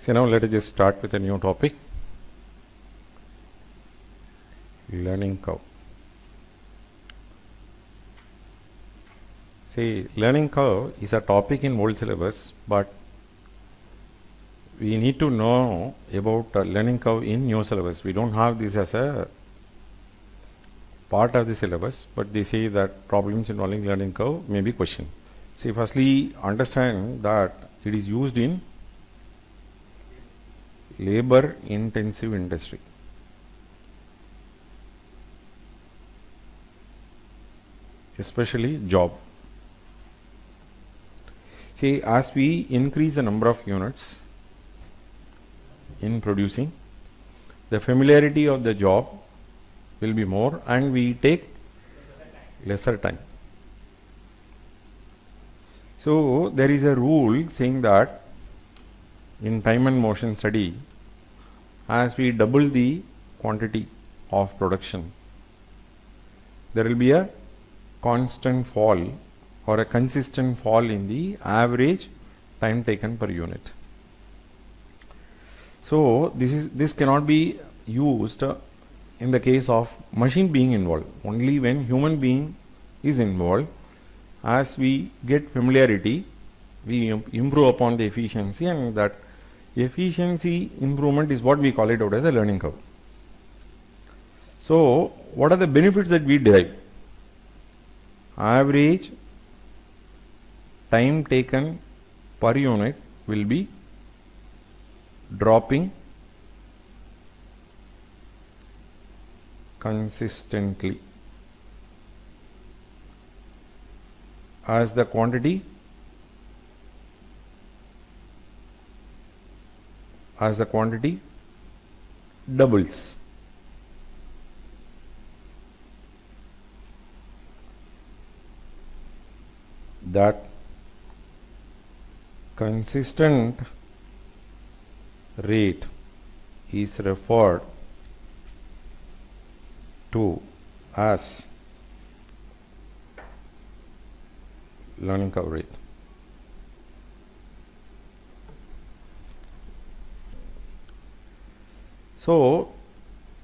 So now let us just start with a new topic, learning curve. See, learning curve is a topic in old syllabus, but we need to know about learning curve in new syllabus. We don't have this as a part of the syllabus, but they say that problems involving learning curve may be questioned. See, firstly, understand that it is used in labor intensive industry. Especially job. See, as we increase the number of units in producing, the familiarity of the job will be more and we take lesser time. So there is a rule saying that in time and motion study, as we double the quantity of production, there will be a constant fall or a consistent fall in the average time taken per unit. So this cannot be used in the case of machine being involved. Only when human being is involved, as we get familiarity, we improve upon the efficiency, and that efficiency improvement is what we call it out as a learning curve. So what are the benefits that we derive? Average time taken per unit will be dropping consistently as the quantity doubles. That consistent rate is referred to as learning curve rate. So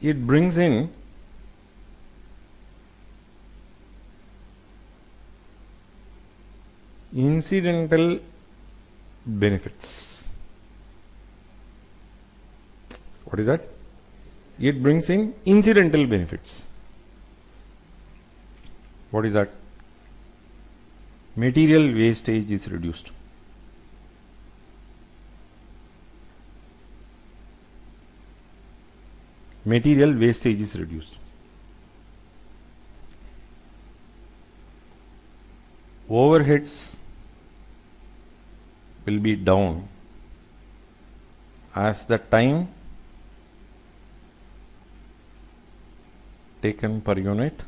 it brings in incidental benefits. What is that? It brings in incidental benefits. What is that? Material wastage is reduced. Material wastage is reduced. Overheads will be down as the time taken per unit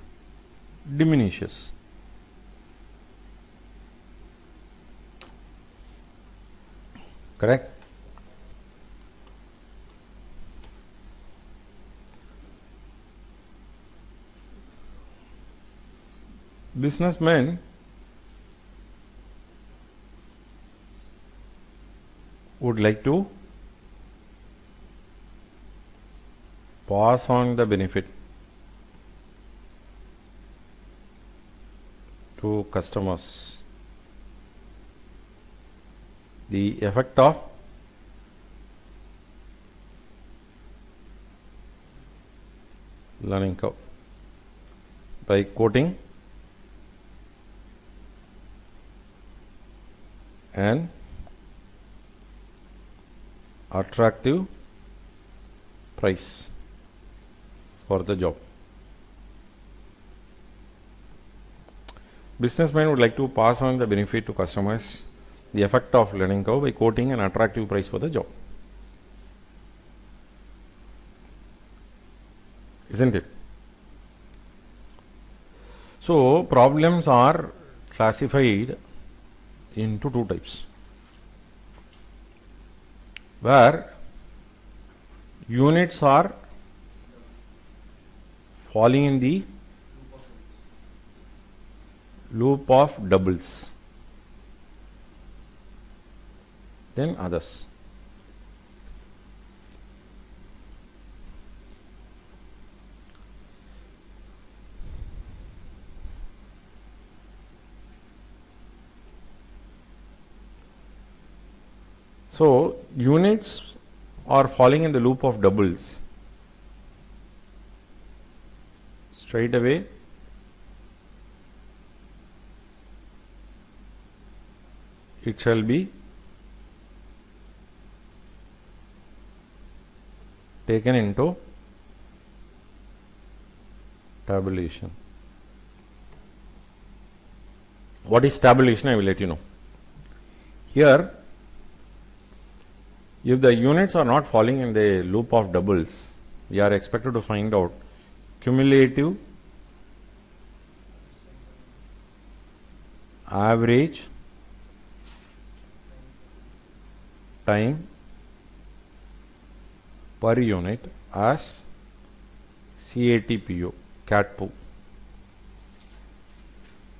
diminishes. Correct? Businessmen would like to pass on the benefit to customers. The effect of learning curve by quoting an attractive price for the job. Businessmen would like to pass on the benefit to customers, the effect of learning curve, by quoting an attractive price for the job. Isn't it? So problems are classified into two types, where units are falling in the loop of doubles, then others. So units are falling in the loop of doubles. Straight away it shall be taken into tabulation. What is tabulation? I will let you know. Here, if the units are not falling in the loop of doubles, we are expected to find out cumulative average time per unit as CATPO, CATPO,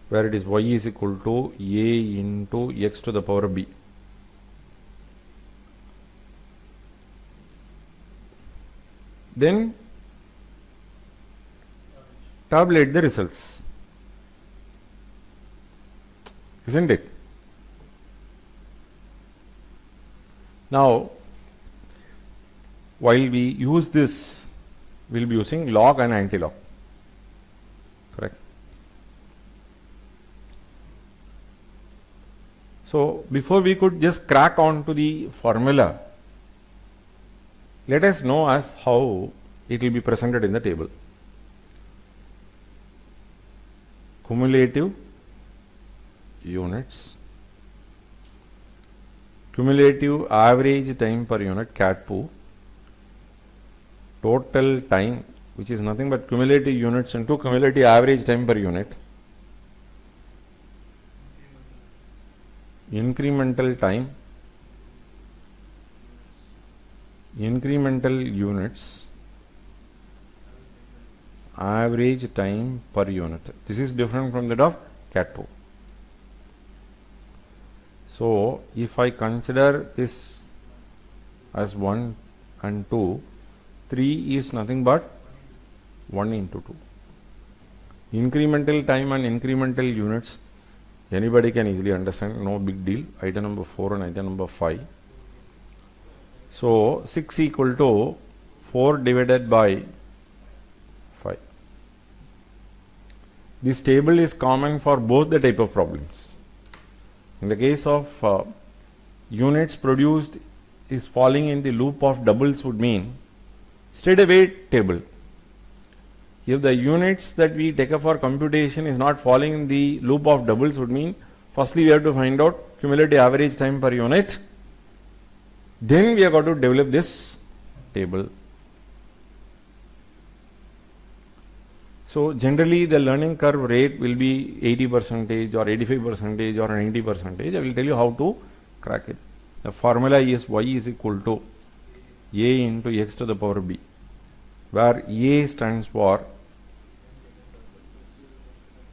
where it is y is equal to a into x to the power b. Then tabulate the results, isn't it? Now, while we use this, we will be using log and anti-log, correct? So, before we could just crack on to the formula, let us know as how it will be presented in the table. Cumulative units, cumulative average time per unit CATPO, total time, which is nothing but cumulative units into cumulative average time per unit, incremental time, incremental units, average time per unit. This is different from that of CATPO. So, if I consider this as 1 and 2, 3 is nothing but 1 into 2. Incremental time and incremental units, anybody can easily understand, no big deal. Item number 4 and item number 5. So, 6 equal to 4 divided by 5. This table is common for both the type of problems. In the case of units produced is falling in the loop of doubles would mean straight away table. If the units that we take up for computation is not falling in the loop of doubles would mean firstly we have to find out cumulative average time per unit, then we have got to develop this table. So, generally the learning curve rate will be 80% or 85% or 90%. I will tell you how to crack it. The formula is y is equal to a into x to the power b, where a stands for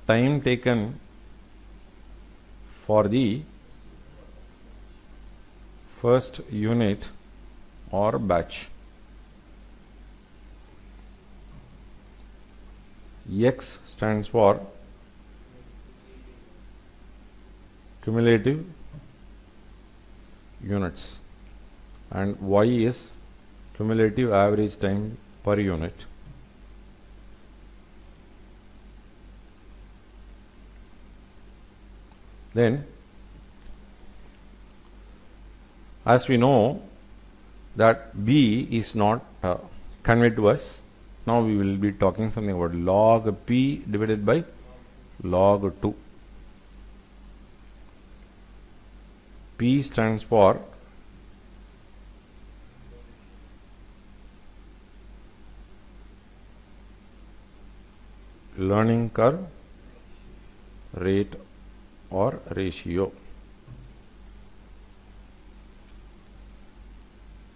time taken for the first unit or batch. X stands for cumulative units and y is cumulative average time per unit. Then, as we know that b is not conveyed to us, now we will be talking something about log p divided by log 2. P stands for learning curve rate or ratio.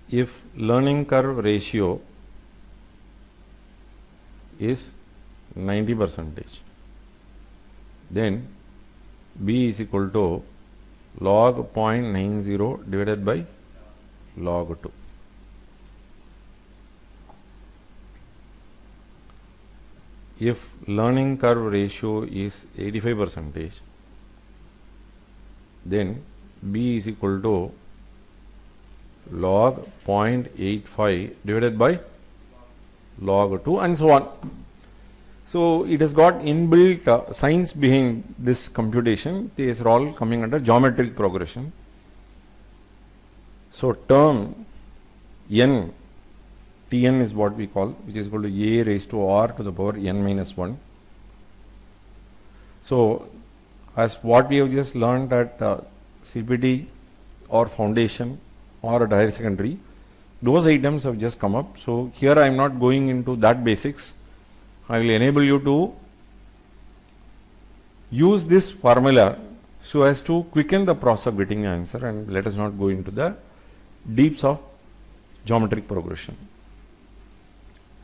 If learning curve ratio is 90%, then b is equal to log 0.90 divided by log 2. If learning curve ratio is 85%, then b is equal to log 0.85 divided by log 2 and so on. So it has got inbuilt science behind this computation. These are all coming under geometric progression. So term n, Tn is what we call, which is equal to a raised to r to the power n minus 1. So as what we have just learned at CPT or foundation or at higher secondary, those items have just come up. So here I am not going into that basics. I will enable you to use this formula so as to quicken the process of getting the answer, and let us not go into the deeps of geometric progression.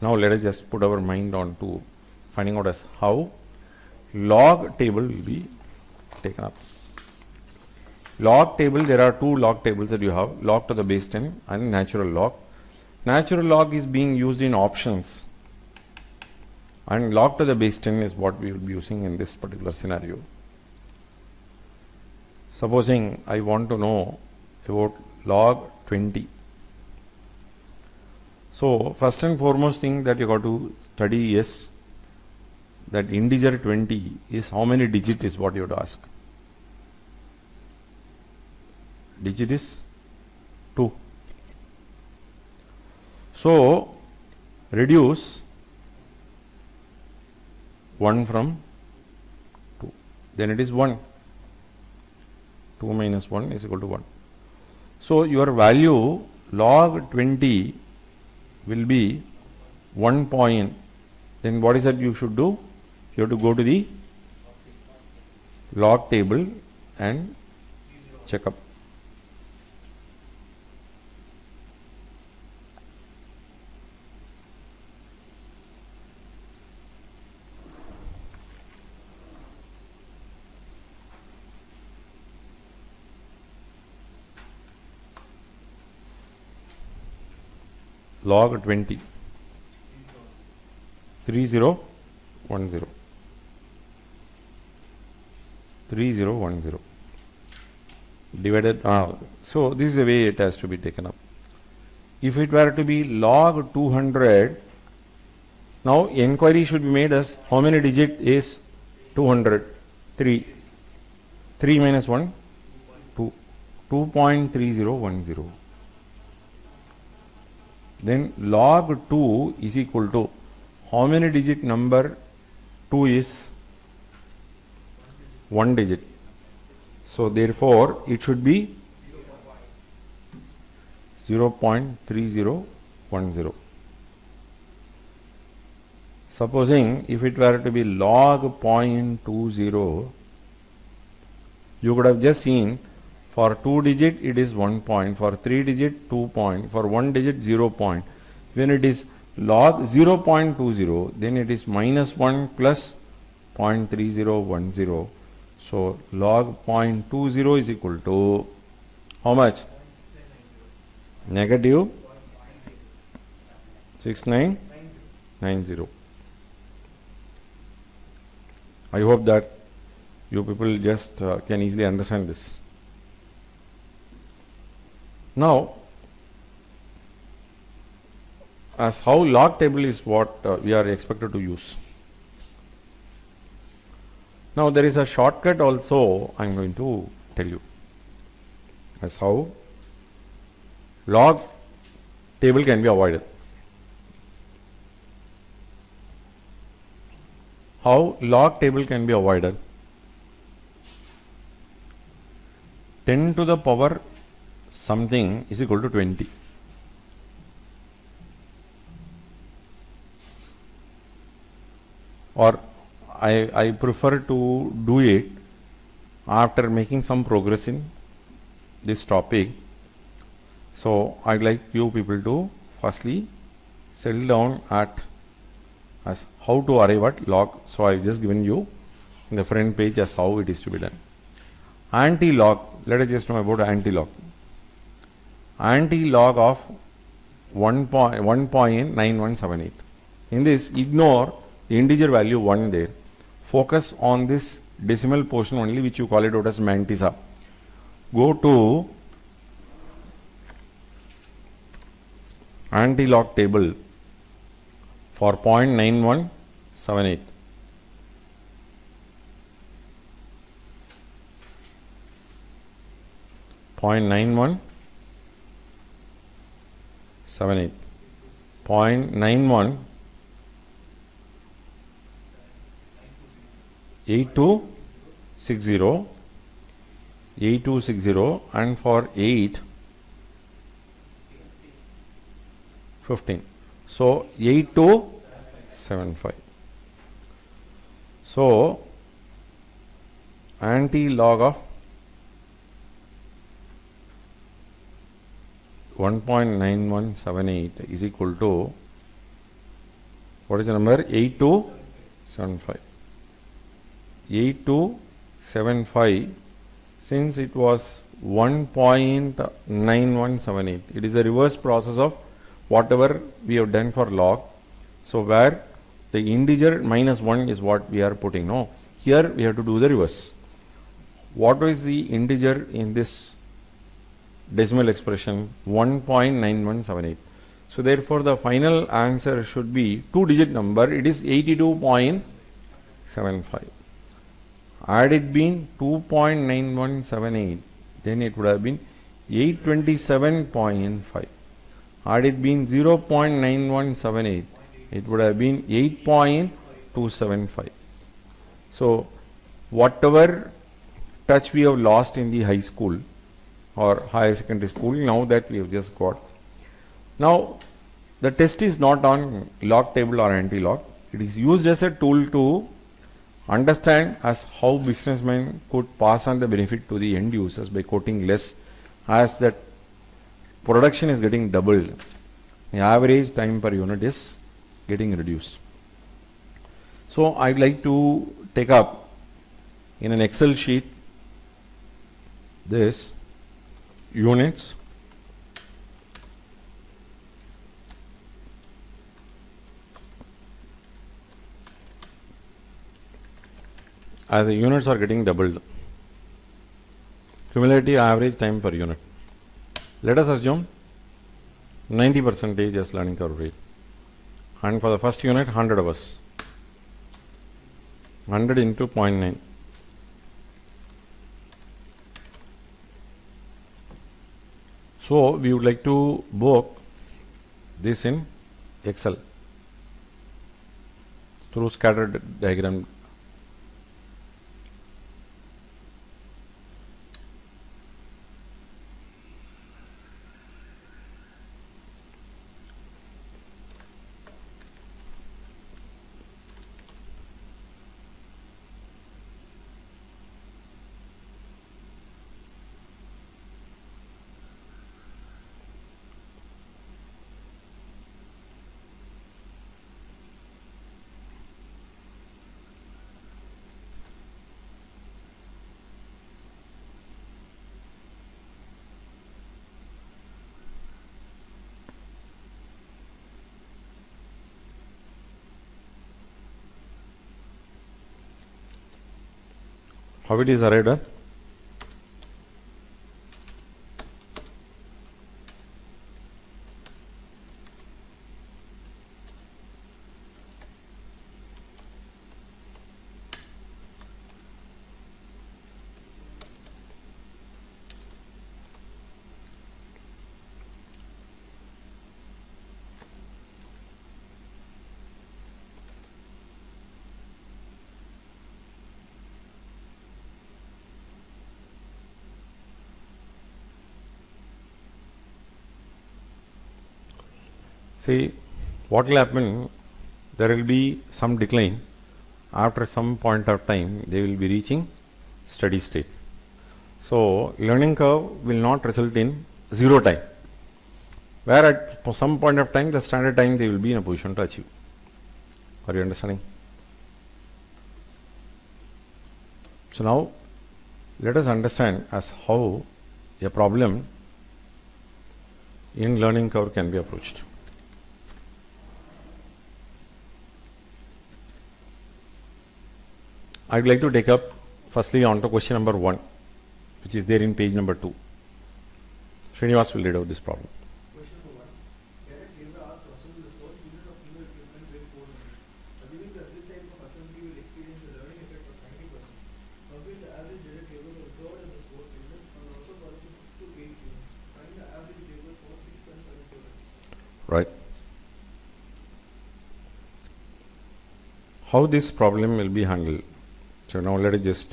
Now let us just put our mind on to finding out as how log table will be taken up. Log table, there are two log tables that you have, log to the base 10 and natural log. Natural log is being used in options, and log to the base 10 is what we will be using in this particular scenario. Supposing I want to know about log 20. So first and foremost thing that you got to study is that integer 20 is how many digit is what you have to ask. Digit is 2. So reduce 1 from 2, then it is 1. 2 minus 1 is equal to 1. So your value log 20 will be 1 point. Then what is that you should do? You have to go to the log table and check up. Log 20 3010 3010 divided, so this is the way it has to be taken up. If it were to be log 200, now inquiry should be made as how many digit is 200? 3. 3 minus 1 2. 2.3010. Then log 2 is equal to how many digit number 2 is? 1 digit. So therefore it should be 0.3010. Supposing if it were to be log 0.20, you could have just seen for 2 digit it is 1 point, for 3 digit 2 point, for 1 digit 0 point. When it is log 0.20, then it is minus 1 plus 0.3010. So log 0.20 is equal to how much? Negative 6990. I hope that you people just can easily understand this. Now, as how log table is what we are expected to use. Now there is a shortcut also I am going to tell you as how log table can be avoided. How log table can be avoided? 10 to the power something is equal to 20. Or I prefer to do it after making some progress in this topic. So I'd like you people to firstly settle down at as how to arrive at log. So I've just given you in the front page as how it is to be done. Anti-log, let us just know about anti-log. Anti-log of 1.9178. In this, ignore the integer value 1 there. Focus on this decimal portion only, which you call it out as mantissa. Go to anti-log table for 0.9178. Point 9178. 0.91 8260 8260, and for 8 15. So 8275. So anti-log of 1.9178 is equal to, what is the number? 8275. 8275, since it was 1.9178, it is the reverse process of whatever we have done for log. So where the integer minus 1 is what we are putting. No, here we have to do the reverse. What is the integer in this decimal expression? 1.9178. So therefore the final answer should be 2-digit number. It is 82.75. Had it been 2.9178, then it would have been 827.5. Had it been 0.9178, it would have been 8.275. So whatever touch we have lost in the high school or higher secondary school, now that we have just got. Now the test is not on log table or anti-log. It is used as a tool to understand as how businessmen could pass on the benefit to the end users by quoting less, as that production is getting doubled. The average time per unit is getting reduced. So I'd like to take up in an Excel sheet this units, as the units are getting doubled. Cumulative average time per unit. Let us assume 90% as learning curve rate, and for the first unit 100 hours, 100 into 0.9. So we would like to book this in Excel through scattered diagram. How it is arrived at? See, what will happen, there will be some decline. After some point of time, they will be reaching steady state. So learning curve will not result in zero time, where at some point of time, the standard time they will be in a position to achieve. Are you understanding? So now let us understand as how a problem in learning curve can be approached. I would like to take up firstly on to question number 1, which is there in page number 2. Srinivas will read out this problem. Question number 1. Let a given right? How this problem will be handled? So now let us just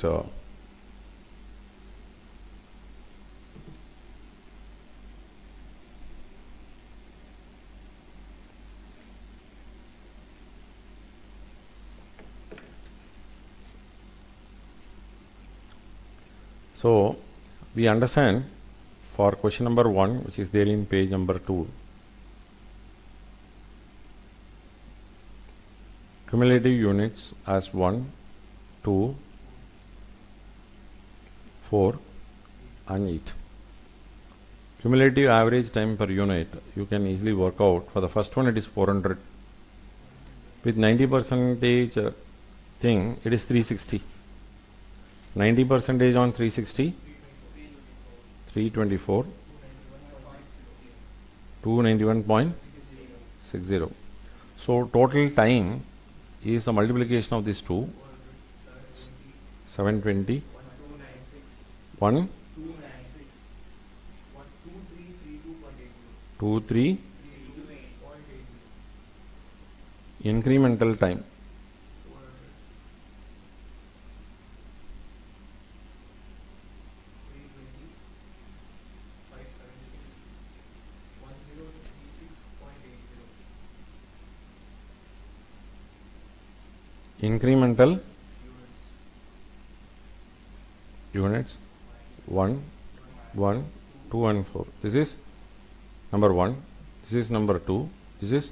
so we understand for question number 1, which is there in page number 2, cumulative units as 1, 2, 4 and 8. Cumulative average time per unit, you can easily work out. For the first one it is 400. With 90% thing, it is 360. 90% on 360, 324, 291.60. So total time is a multiplication of these two, 720, 1, 2, 3, incremental time, incremental units 1, 1, 2 and 4. This is number 1, this is number 2, this is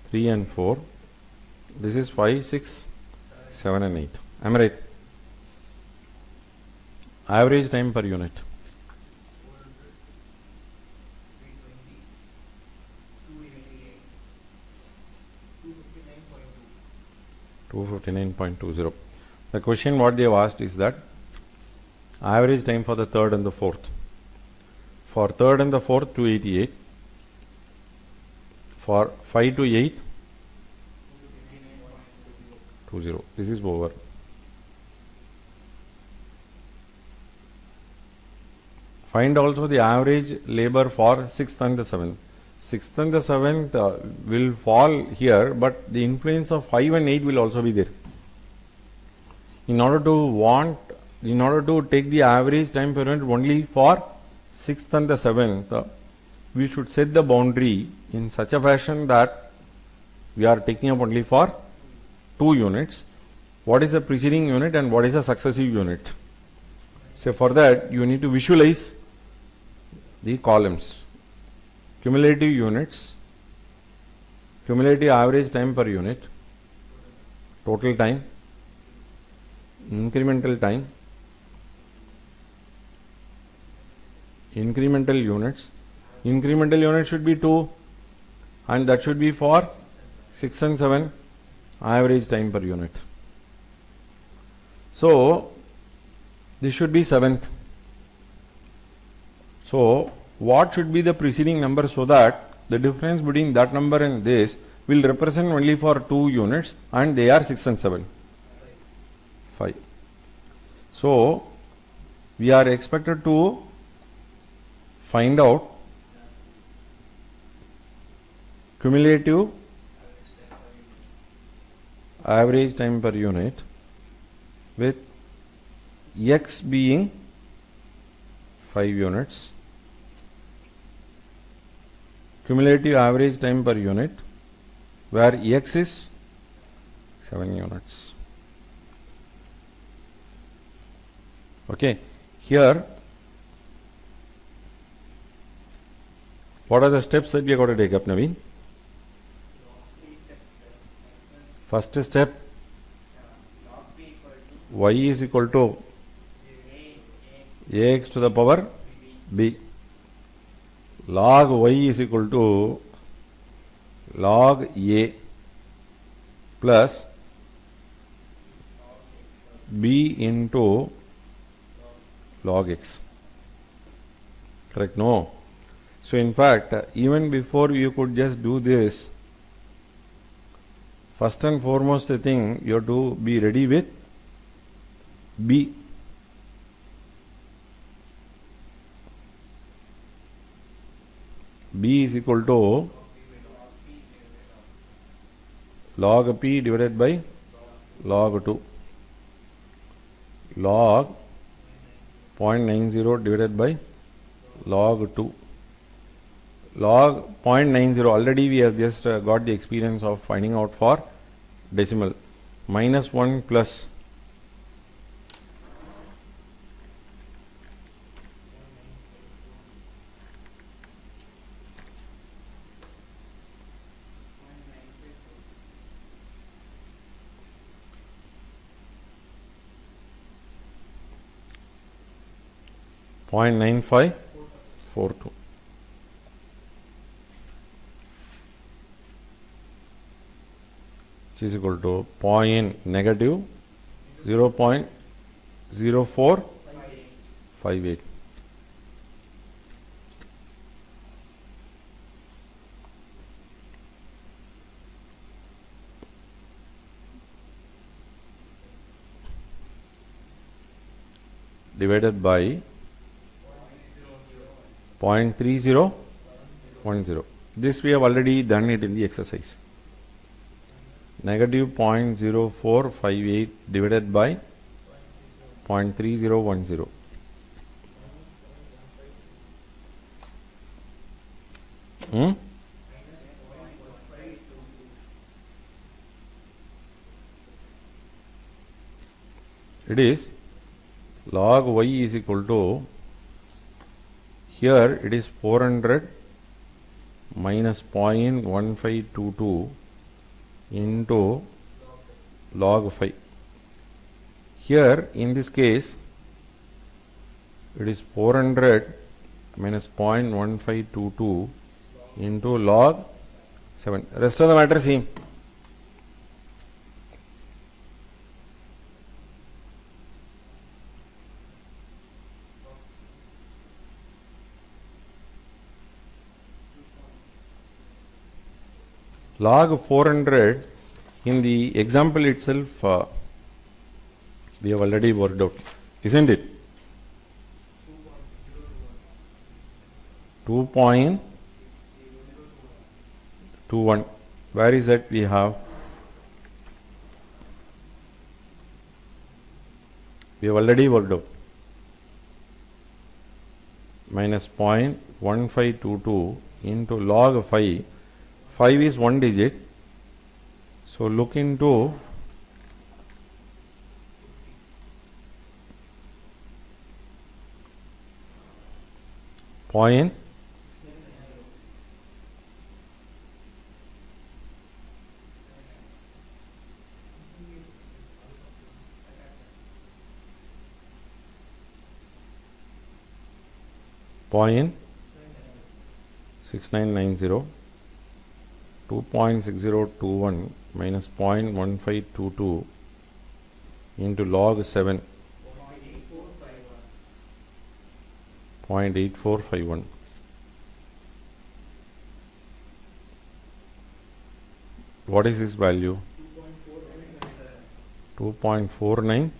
3 and 4, this is 5, 6, 7 and 8. Am I right? Average time per unit. 259.20. The question what they have asked is that average time for the third and the fourth. For third and the fourth 288. For 5 to 8 20. This is over. Find also the average labor for 6th and the 7th. 6th and the 7th will fall here, but the influence of 5 and 8 will also be there. In order to take the average time per unit only for 6th and the 7th, we should set the boundary in such a fashion that we are taking up only for 2 units. What is the preceding unit and what is the successive unit? So for that you need to visualize the columns. Cumulative units, cumulative average time per unit, total time, incremental time, incremental units. Incremental unit should be 2 and that should be for 6 and 7, average time per unit. So this should be 7th. So what should be the preceding number, so that the difference between that number and this will represent only for 2 units and they are 6 and 7. 5. So we are expected to find out cumulative average time per unit with x being 5 units, cumulative average time per unit where x is 7 units. Okay, here what are the steps that we are going to take up, Naveen? First step, y is equal to ax to the power b. Log y is equal to log a plus b into log x. Correct? No. So in fact, even before you could just do this, first and foremost the thing, you have to be ready with b. B is equal to log p divided by log 2, log 0.90 divided by log 2, log 0.90. Already we have just got the experience of finding out for decimal. Minus 1 plus 0.9542, which is equal to negative 0.0458. Divided by 0.3010. This we have already done it in the exercise. Negative 0.0458 divided by 0.3010. It is log y is equal to, here it is 400 minus 0.1522 into log 5. Here in this case it is 400 minus 0.1522 into log 7. Rest of the matter same. Log 400 in the example itself we have already worked out, isn't it? 2.21. Where is that we have? We have already worked out. Minus 0.1522 into log 5. 5 is one digit. So look into point point 6990. 2.6021 minus 0.1522 into log 7, 0.8451. What is this value? 2.49.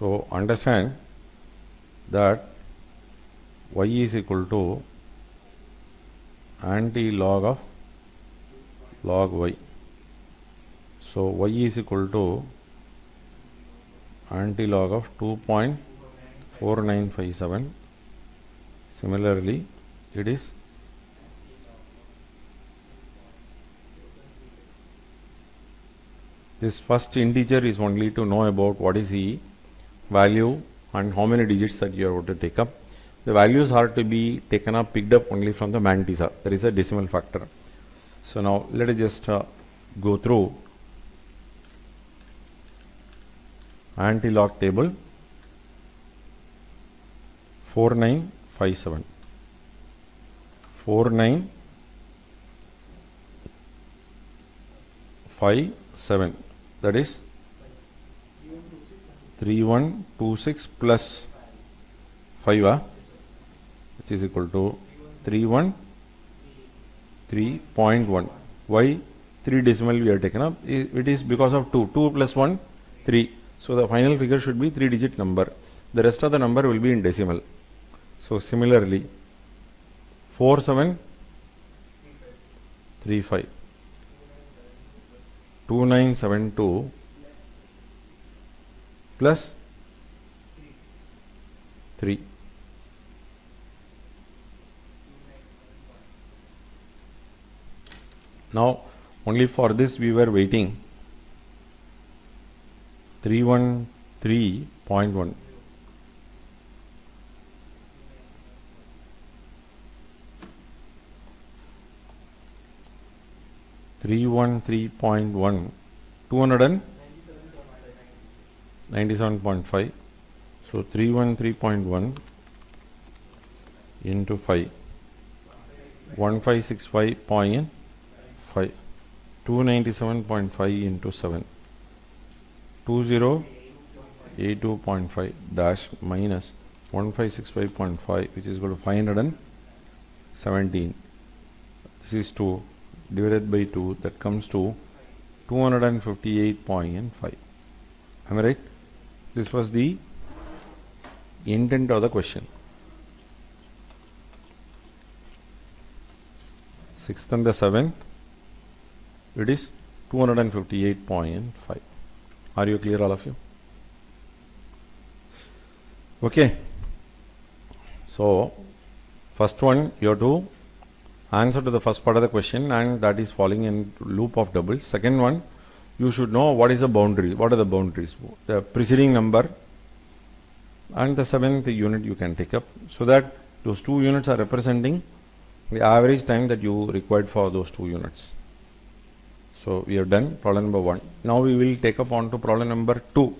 So understand that y is equal to anti-log of log y. So y is equal to anti-log of 2.4957. Similarly, it is this first integer is only to know about what is the value and how many digits that you are going to take up. The values are to be taken up, picked up only from the mantissa. There is a decimal factor. So now let us just go through anti-log table. 4957, 4957, that is 3126 plus 5, which is equal to 313.1. Why 3 decimal we are taken up? It is because of 2 plus 1 3. So the final figure should be 3 digit number. The rest of the number will be in decimal. So similarly 4735 2972 plus 3. Now only for this we were waiting. 313.1. Three one 3.1 297.5. So 313.1 into 5 1565.5 297.5 into 7 2082.5 dash minus 1565.5, which is equal to 517. This is 2 divided by 2, that comes to 258.5. Am I right? This was the intent of the question. 6th and the 7th, it is 258.5. Are you clear, all of you? Okay. So first one, you have to answer to the first part of the question, and that is falling in loop of doubles. Second one, you should know what is the boundary. What are the boundaries? The preceding number and the 7th unit you can take up, so that those 2 units are representing the average time that you required for those 2 units. So we have done problem number 1. Now we will take up on to problem number 2.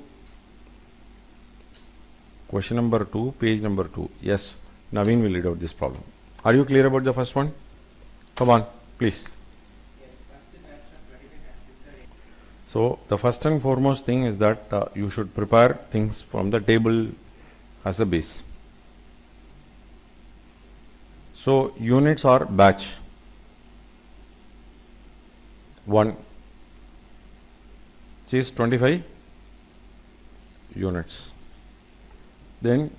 Question number 2, page number 2. Yes, Naveen will read out this problem. Are you clear about the first one? Come on, please. So the first and foremost thing is that you should prepare things from the table as the base. So units are batch 1, which is 25 units. Then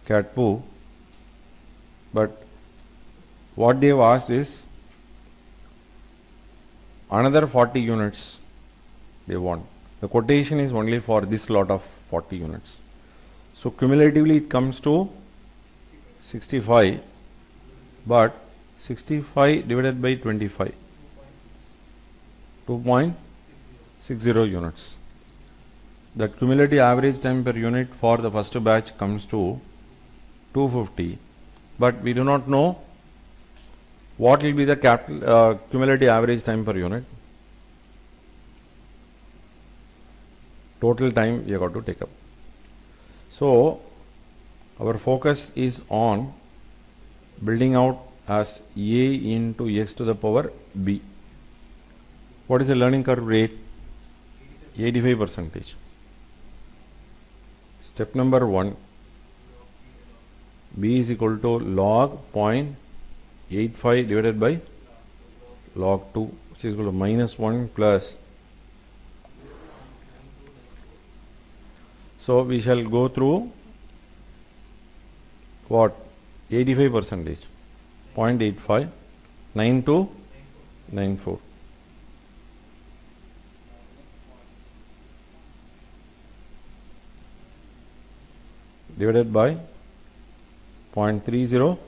cat poo, but what they have asked is another 40 units they want. The quotation is only for this lot of 40 units. So cumulatively it comes to 65, but 65 divided by 25, 2.60 units. The cumulative average time per unit for the first batch comes to 250, but we do not know what will be the cumulative average time per unit. Total time we have got to take up. So our focus is on building out as A into x to the power b. What is the learning curve rate? 85%. Step number 1, b is equal to log 0.85 divided by log 2, which is equal to -1 plus. So we shall go through what? 85%, 0.85, 9294. Divided by 0.3010.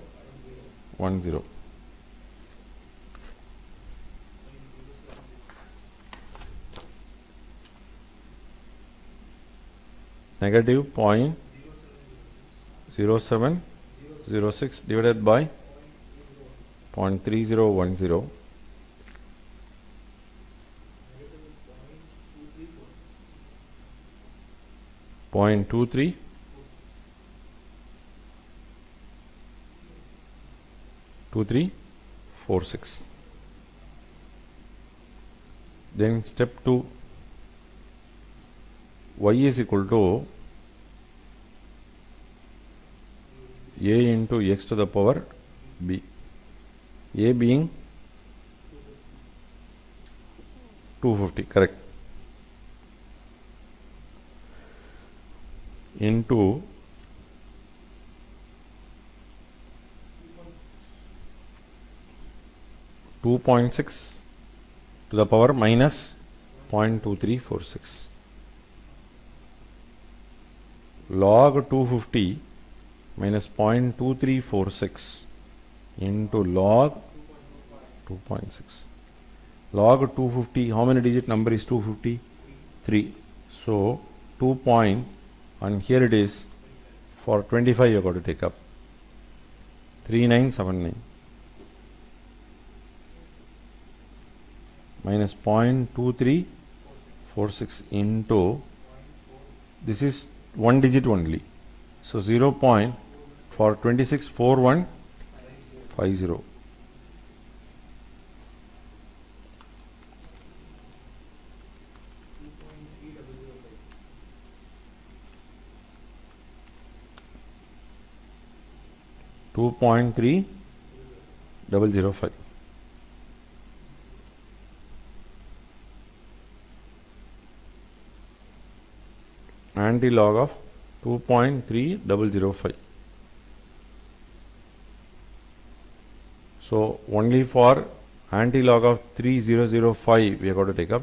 Negative 0.0706 divided by 0.3010. Point 2346. Then step 2, y is equal to a into x to the power b, a being 250, correct, into 2.6 to the power minus 0.2346. Log 250 minus 0.2346 into log 2.6. Log 250, how many digit number is 250? 3. So 2 point, and here it is, for 25 you got to take up 3979 minus 0.2346 into, this is one digit only, so 0. For 26, 4150. $2.3005. Anti-log of 2.3005. So only for anti-log of 3005 we have got to take up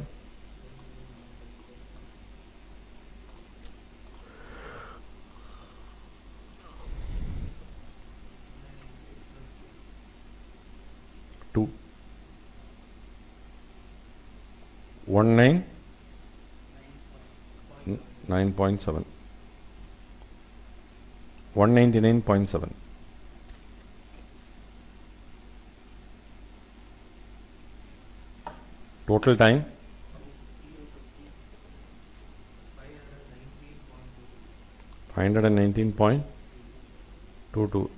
two 199.7 199.7. Total time 519.22.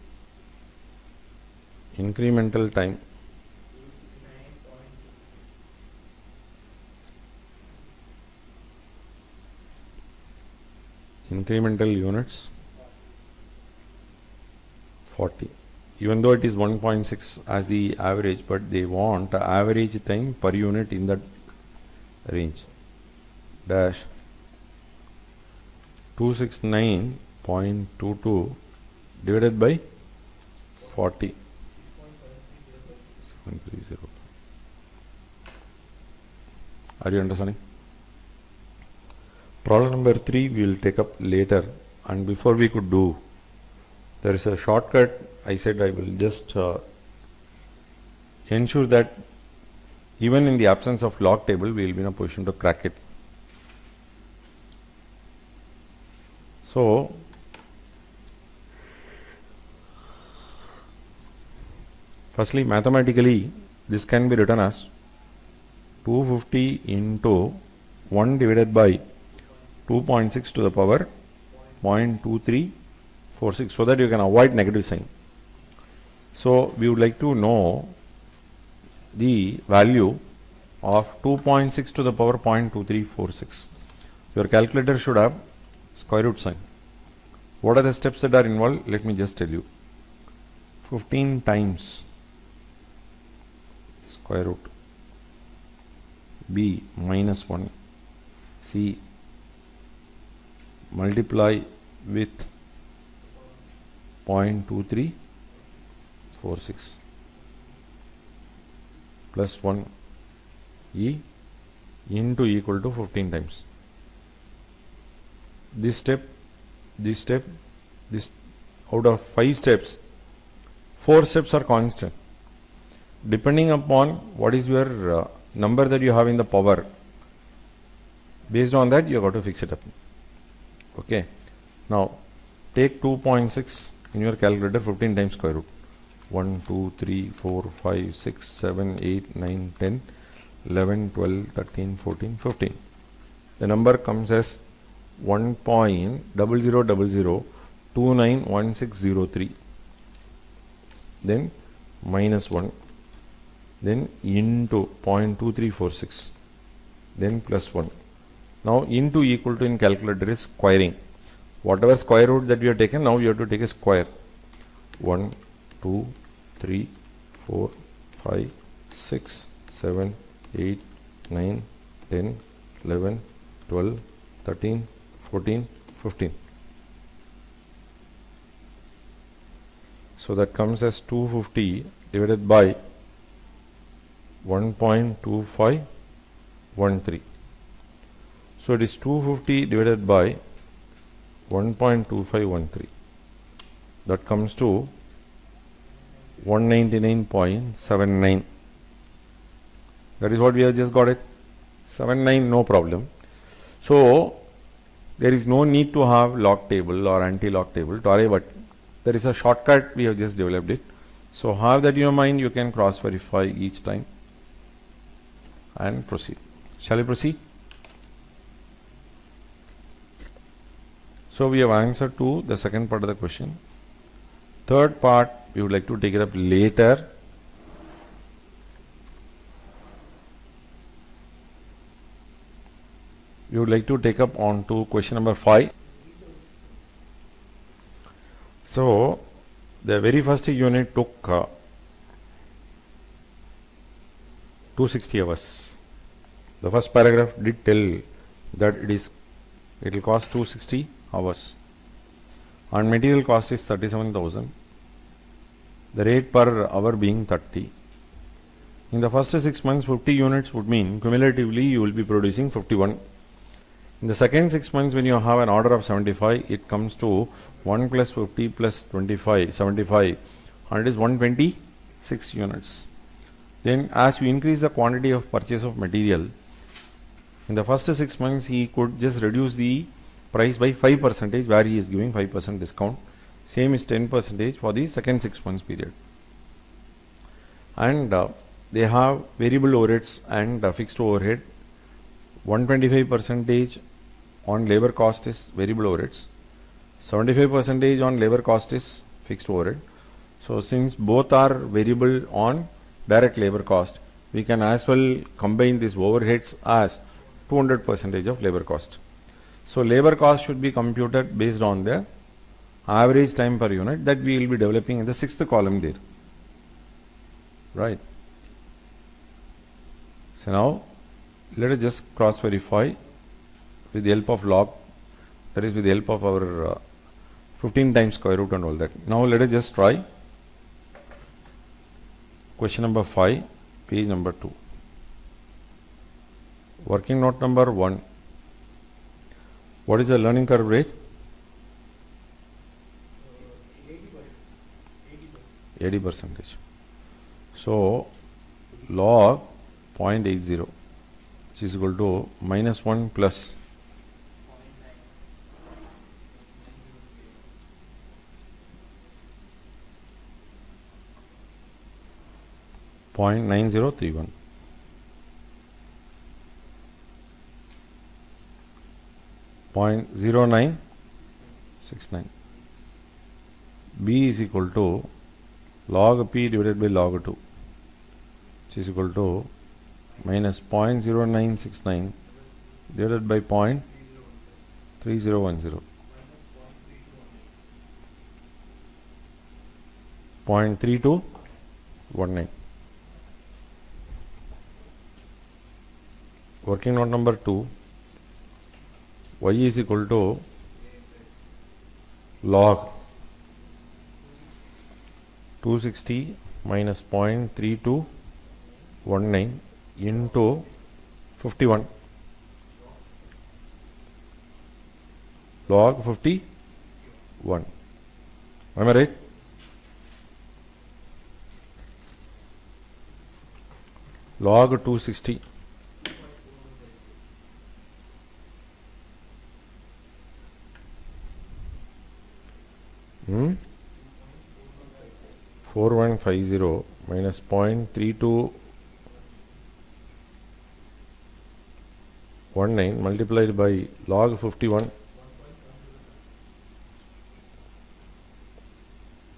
Incremental time incremental units 40. Even though it is 1.6 as the average, but they want average time per unit in that range. Dash 269.22 divided by 40. 730. Are you understanding? Problem number 3 we will take up later, and before we could do, there is a shortcut. I said I will just ensure that even in the absence of log table we will be in a position to crack it. So firstly, mathematically this can be written as 250 into 1 divided by 2.6 to the power 0.2346, so that you can avoid negative sign. So we would like to know the value of 2.6 to the power 0.2346. Your calculator should have square root sign. What are the steps that are involved? Let me just tell you. 15 times square root, b minus 1, c multiply with 0.2346 plus 1 e into equal to 15 times. This step, this out of 5 steps, 4 steps are constant. Depending upon what is your number that you have in the power, based on that you have got to fix it up. Okay. Now take 2.6 in your calculator, 15 times square root. 1, 2, 3, 4, 5, 6, 7, 8, 9, 10, 11, 12, 13, 14, 15. The number comes as 1.0000291603. Then minus 1. Then into 0.2346. Then plus 1. Now into equal to in calculator is squaring. Whatever square root that we have taken, now you have to take a square. 1, 2, 3, 4, 5, 6, 7, 8, 9, 10, 11, 12, 13, 14, 15. So that comes as 250 divided by 1.2513. So it is 250 divided by 1.2513. That comes to 199.79. That is what we have just got it. 79, no problem. So there is no need to have log table or anti-log table to arrive at. There is a shortcut, we have just developed it. So have that in your mind, you can cross verify each time and proceed. Shall we proceed? So we have answered to the second part of the question. Third part, we would like to take it up later. We would like to take up on to question number 5. So the very first unit took 260 hours. The first paragraph did tell that it will cost 260 hours and material cost is 37,000. The rate per hour being 30. In the first 6 months, 50 units would mean cumulatively you will be producing 51. In the second 6 months, when you have an order of 75, it comes to 1 plus 50 plus 25, 75, and it is 126 units. Then as you increase the quantity of purchase of material, in the first 6 months, he could just reduce the price by 5%, where he is giving 5% discount. Same is 10% for the second 6 months period. And they have variable overheads and fixed overhead. 125% on labor cost is variable overheads. 75% on labor cost is fixed overhead. So since both are variable on direct labor cost, we can as well combine these overheads as 200% of labor cost. So labor cost should be computed based on the average time per unit that we will be developing in the 6th column there. Right. So now let us just cross verify with the help of log, that is with the help of our 15 times square root and all that. Now let us just try question number 5, page number 2. Working note number 1. What is the learning curve rate? 80%. So log 0.80, which is equal to -1 plus 0.9031. .0969. B is equal to log P divided by log 2, which is equal to minus 0.0969 divided by 0.3010. 0.3219. Working note number 2. Y is equal to log 260 minus 0.3219 into 51. Log 51. Am I right? Log 260. Hmm? 4150 minus 0.3219 multiplied by log 51,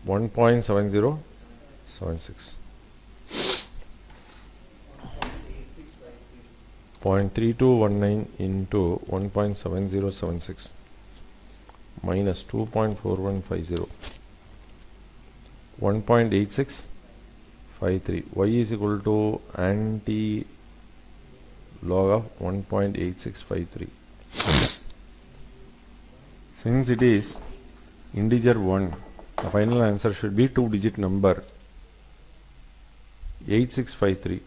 1.7076. 0.3219 into 1.7076 minus 2.4150, 1.8653. Y is equal to anti log of 1.8653. Since it is integer 1, the final answer should be 2-digit number 8653.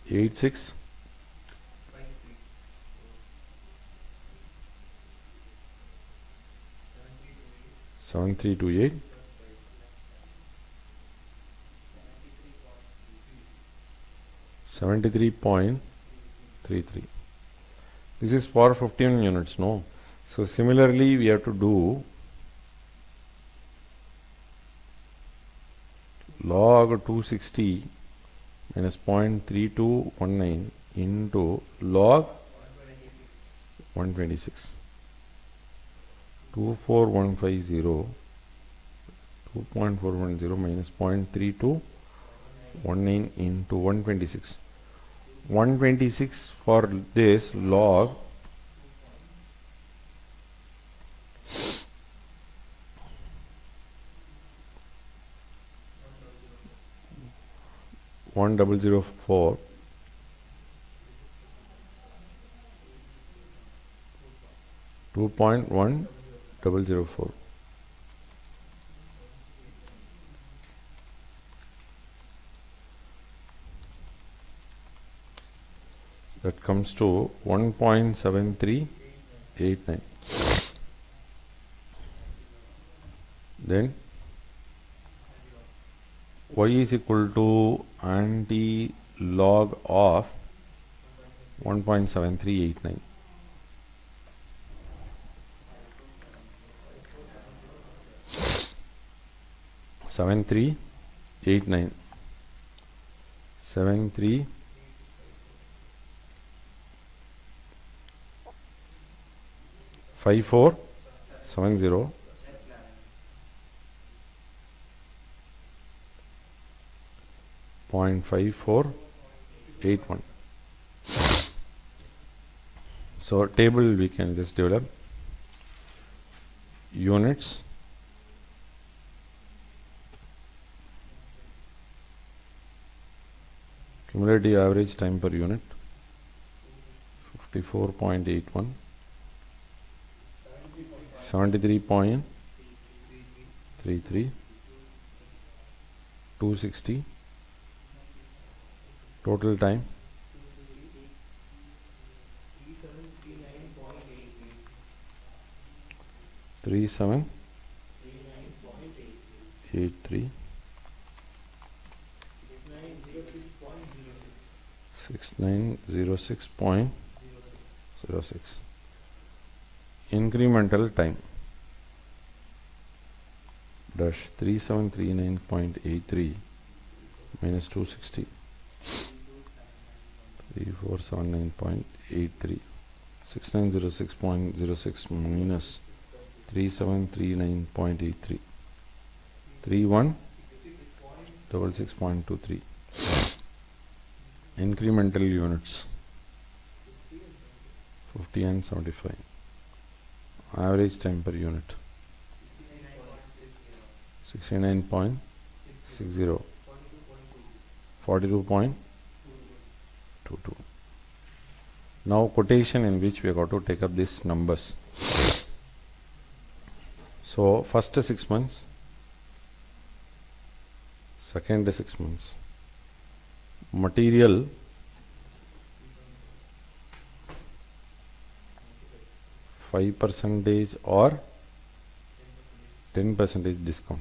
86 7328 73.33. This is for 15 units, no? So similarly, we have to do log 260 minus 0.3219 into log 126. 24150 2.410 minus 0.3219 into 126. 126 for this log 1004 2.1004. That comes to 1.7389. Then y is equal to anti-log of 1.7389. Seven three 89 73 5470 0.5481. So table we can just develop units, cumulative average time per unit 54.81, 73.33, 260, total time 3783, 6906.06. Incremental time dash 3739.83 minus 260 3479.83 6906.06 minus 3739.83 3166.23. Incremental units 50 and 75. Average time per unit 69.60, 42.22. Now quotation in which we have got to take up these numbers. So first 6 months, second 6 months, material 5% or 10% discount.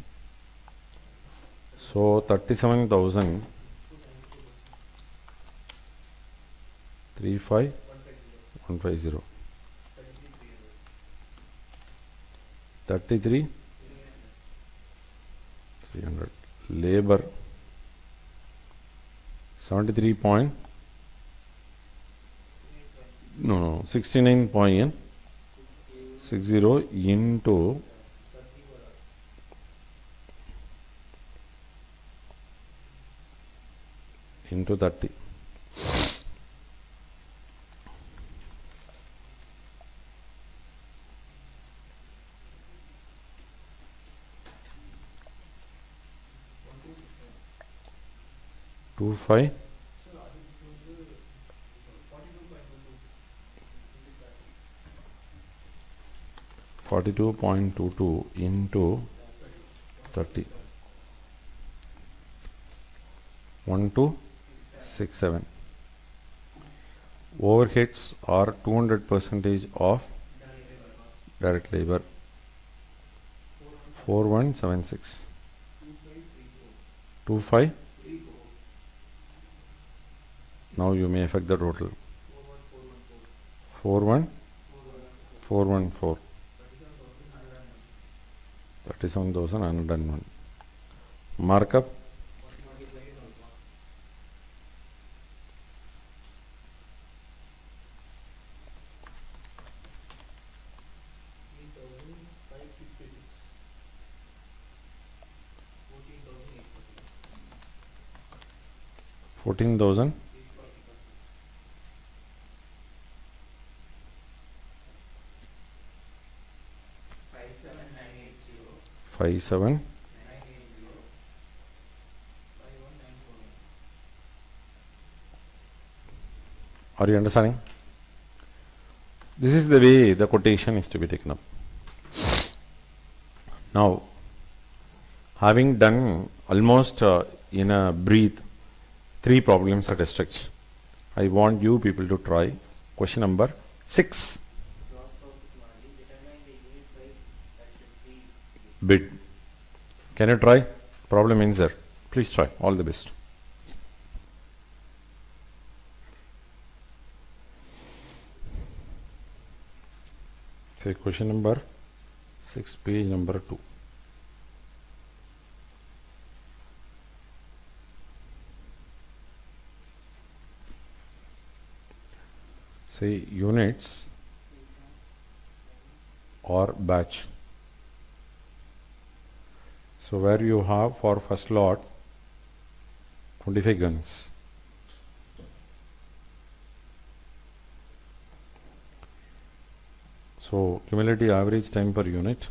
So 37,000 35150 33 300. Labor 69.60 into into 30. Two five 42.22 into 30 1267. Overheads are 200% of direct labor. 4176. 25. Now you may affect the total. 41414. 37,101. Markup. $14,000. 57. Are you understanding? This is the way the quotation is to be taken up. Now, having done almost in a breath 3 problems at a stretch, I want you people to try question number 6. Bid. Can you try? Problem answer. Please try. All the best. Say question number 6, page number 2. Say units or batch. So where you have for first lot 25 guns. So cumulative average time per unit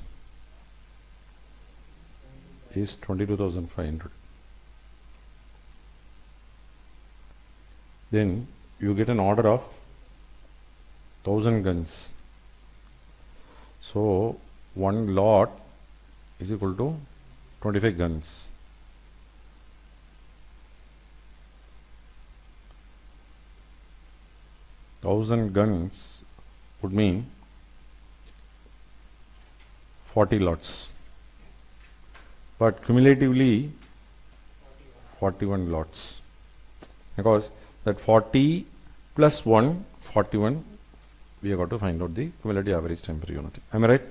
is 22,500. Then you get an order of 1000 guns. So one lot is equal to 25 guns. Thousand guns would mean 40 lots, but cumulatively 41 lots, because that 40 plus 1, 41, we have got to find out the cumulative average time per unit. Am I right?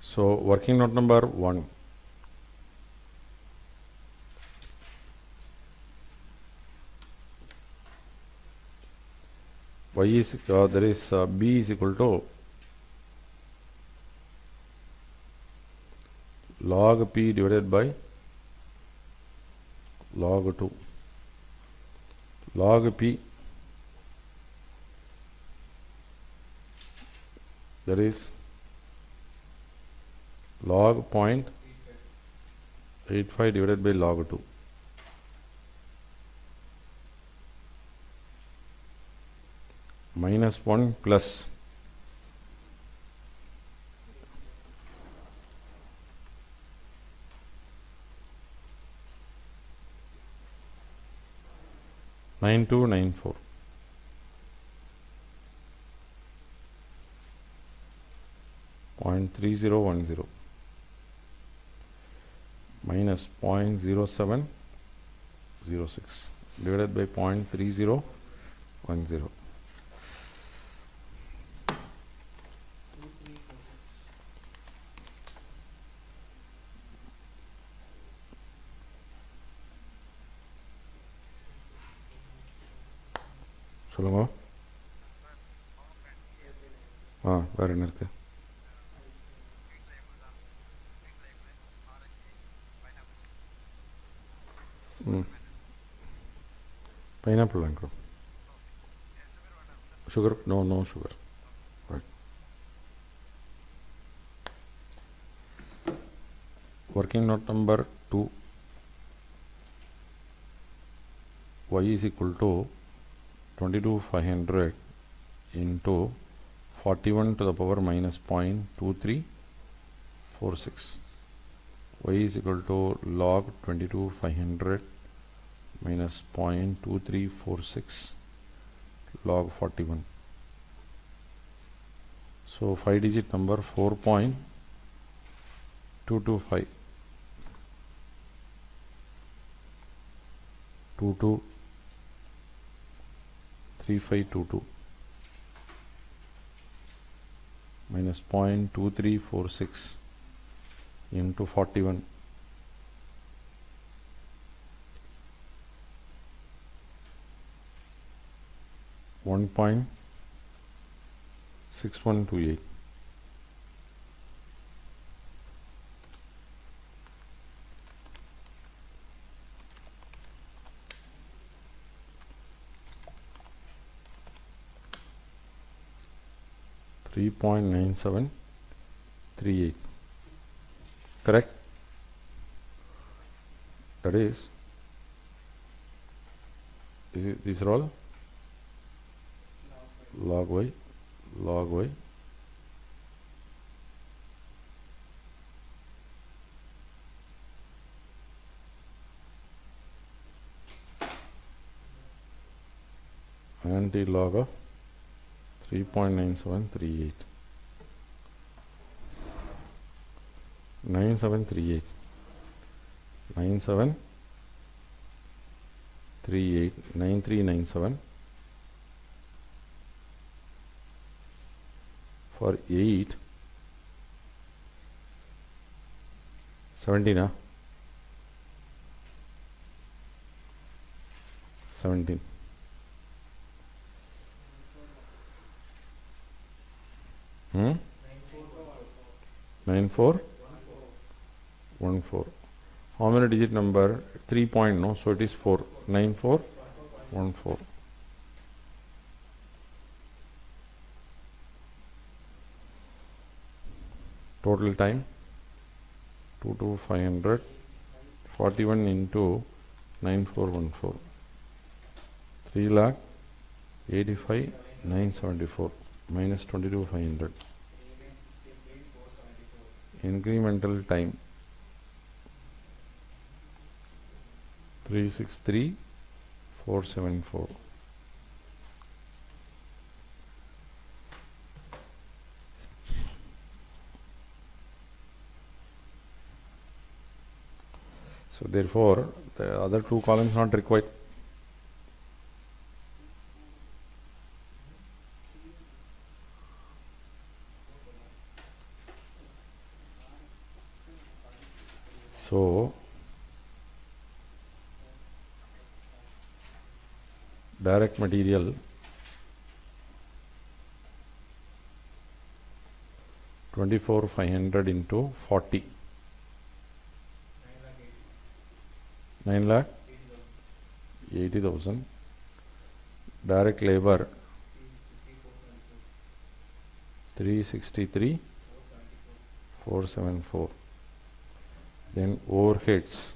So working note number 1. Y is there is B is equal to log P divided by log 2. Log P, there is log 0.85 divided by log 2. Minus 1 plus $9294. .3010 minus 0.0706 divided by 0.3010. சொல்லுங்க. வேறு என்ன இருக்கு? Pineapple வாங்கிக்கிறோம். Sugar? No sugar. Right. Working note number 2. Y is equal to 22,500 into 41 to the power minus 0.2346. y is equal to log 22,500 minus 0.2346 log 41. So 5 digit number 4.225 3522 minus 0.2346 into 41 1.6128. $3.9738, correct? That is, these are all log y anti-log of 3.9738. 9738 9397 for 8 17 17 9414. How many digit number? 3 point, no, so it is 4. 9414. Total time 22500 41 into 9414 3,85,974 minus 22,500. Incremental time 363,474. So therefore the other two columns not required. So direct material 24,500 into 40 9,80,000. Direct labor 363,474. Then overheads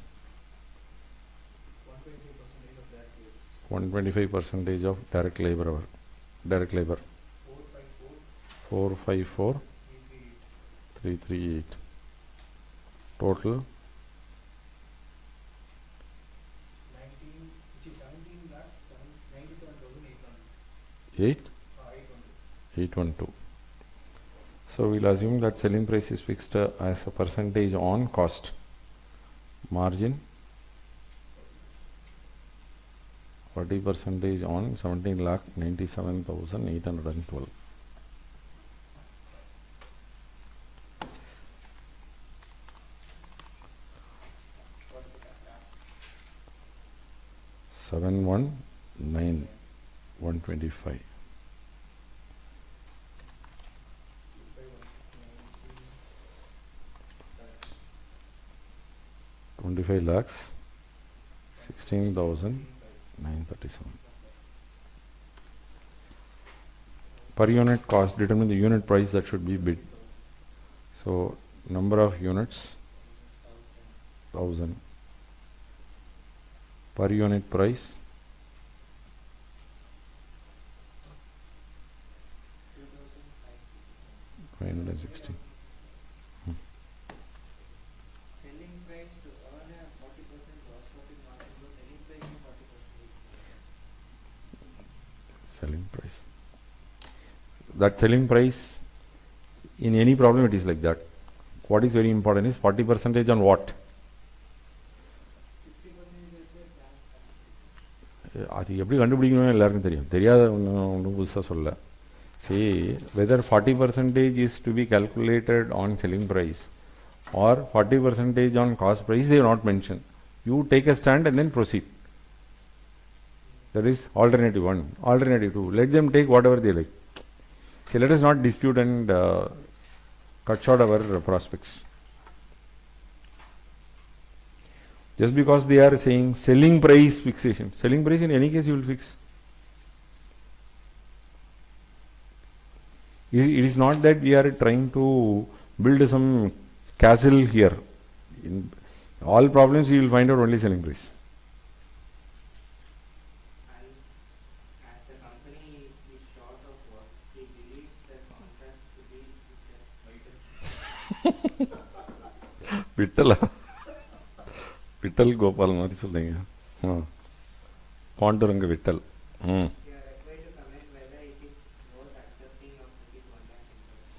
125% of direct labor 454,338. Total 812. So we'll assume that selling price is fixed as a percentage on cost. Margin 40% on 17,97,812. Seven one nine 125. 25 lakhs 16,937. Per unit cost, determine the unit price that should be bid. So number of units 1000. Per unit price 560. that selling price, in any problem it is like that. What is very important is 40% on what? அது எப்படி கண்டுபிடிக்கணும்னு எல்லாருக்கும் தெரியும், தெரியாத ஒன்றும் புதுசாக சொல்ல. See, whether 40% is to be calculated on selling price or 40% on cost price, they have not mentioned. You take a stand and then proceed. That is alternative 1. Alternative 2, let them take whatever they like. See, let us not dispute and cut short our prospects. Just because they are saying selling price fixation, selling price in any case you will fix. It is not that we are trying to build some castle here. In all problems you will find out only selling price. And as the company is short of what he believes that contract to be vital. Vitthala Vittal Gopal மாதிரி சொல்லுங்க. Panduranga Vittal. You are required to comment whether it is worth accepting of rupees 1 lakh interest.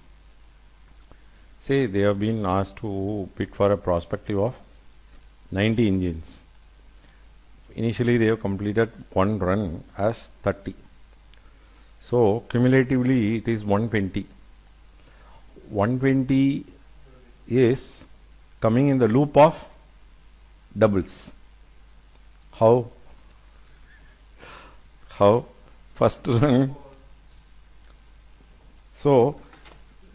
Say they have been asked to bid for a prospective of 90 engines. Initially they have completed one run as 30. So cumulatively it is 120. 120 is coming in the loop of doubles. How? First run. So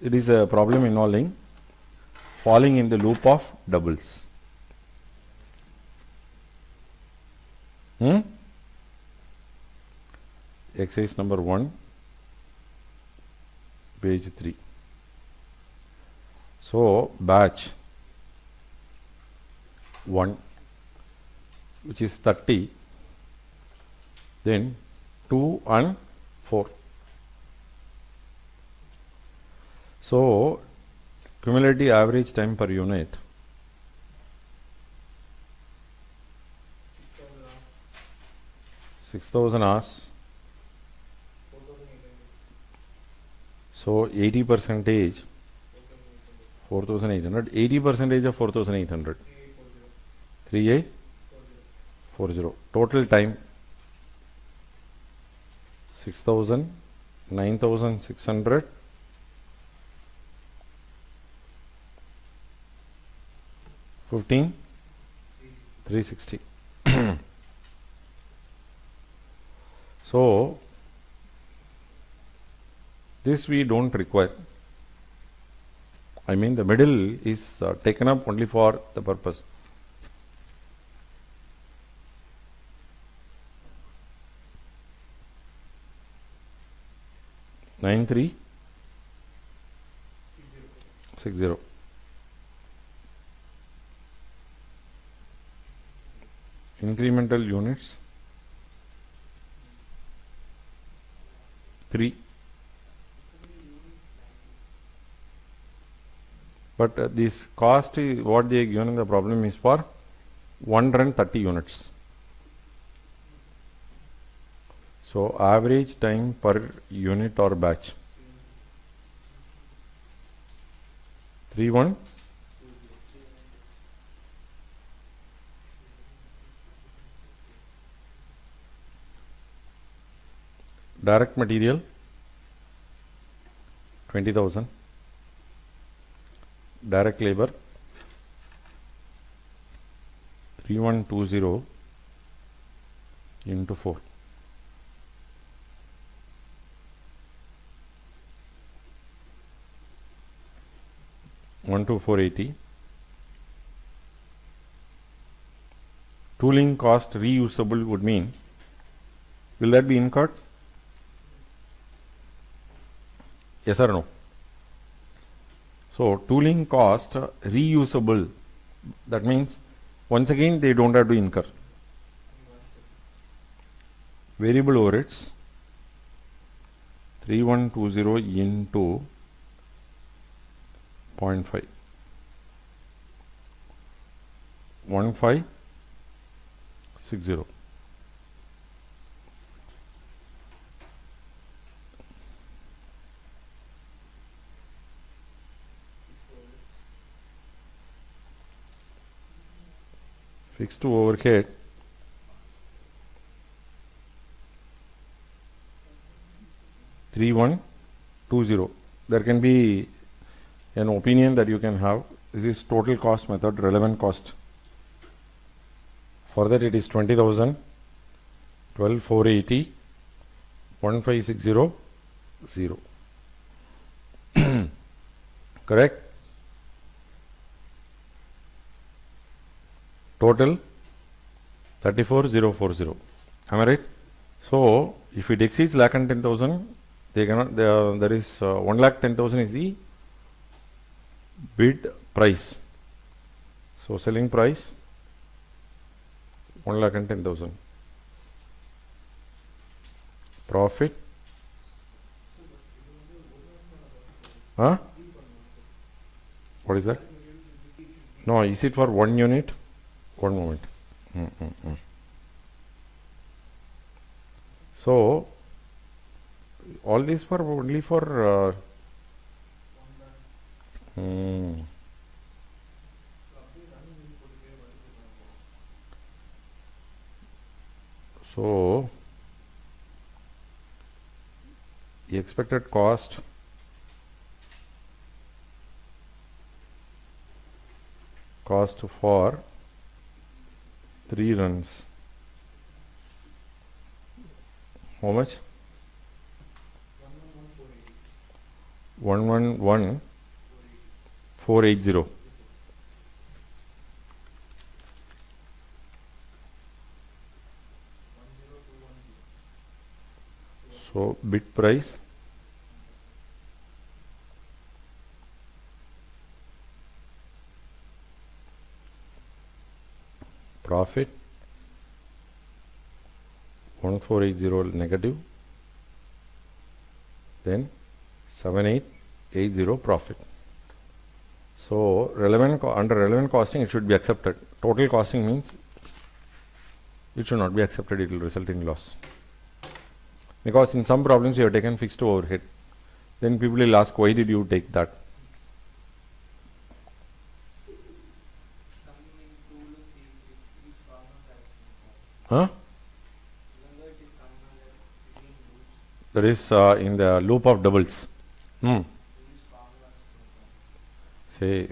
it is a problem involving falling in the loop of doubles. Exercise number 1, page 3. So batch 1, which is 30, then 2 and 4. So cumulative average time per unit 6,000 hours. So 80% 4,800. 80% of 4,800. 3840. Total time 6,000, 9,600, 360. So this we don't require. I mean the middle is taken up only for the purpose. Nine three 60. Incremental units 3. But this cost is what they are given in the problem is for 130 units. So average time per unit or batch 31. Direct material 20,000. Direct labor 3120 into 4. 12480. Tooling cost reusable would mean, will that be incurred? Yes or no? So tooling cost reusable, that means once again they don't have to incur. Variable overheads 3120 into 0.5, 1560. fixed overhead $3120. There can be an opinion that you can have. This is total cost method, relevant cost. For that it is 20,000, 12,480, 1560, 0. Correct? Total 34,040. Am I right? So if it exceeds lakh and 10,000, they cannot. There is 1,10,000 is the bid price. So selling price 1,10,000. Profit. Huh? What is that? No, is it for one unit? One moment. So all these were only for so the expected cost for 3 runs. How much? 111,480. So bid price profit 1480 negative, then 7880 profit. So under relevant costing it should be accepted. Total costing means it should not be accepted, it will result in loss. Because in some problems you have taken fixed overhead. Then people will ask, why did you take that? Huh? That is in the loop of doubles. Say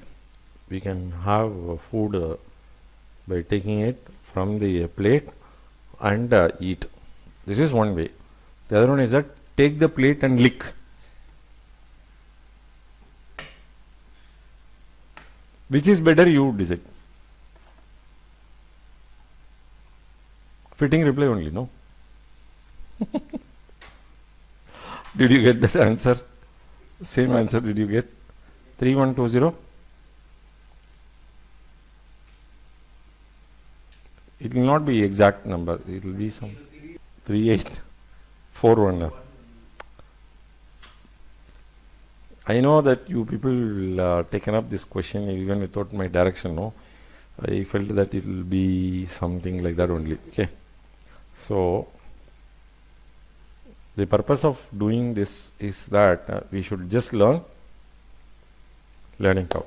we can have food by taking it from the plate and eat. This is one way. The other one is that take the plate and lick. Which is better, you decide. Fitting reply only, no? Did you get that answer? Same answer did you get? 3120? It will not be exact number, it will be some 3841. I know that you people will taken up this question even without my direction, no? I felt that it will be something like that only. Okay. So the purpose of doing this is that we should just learn learning curve.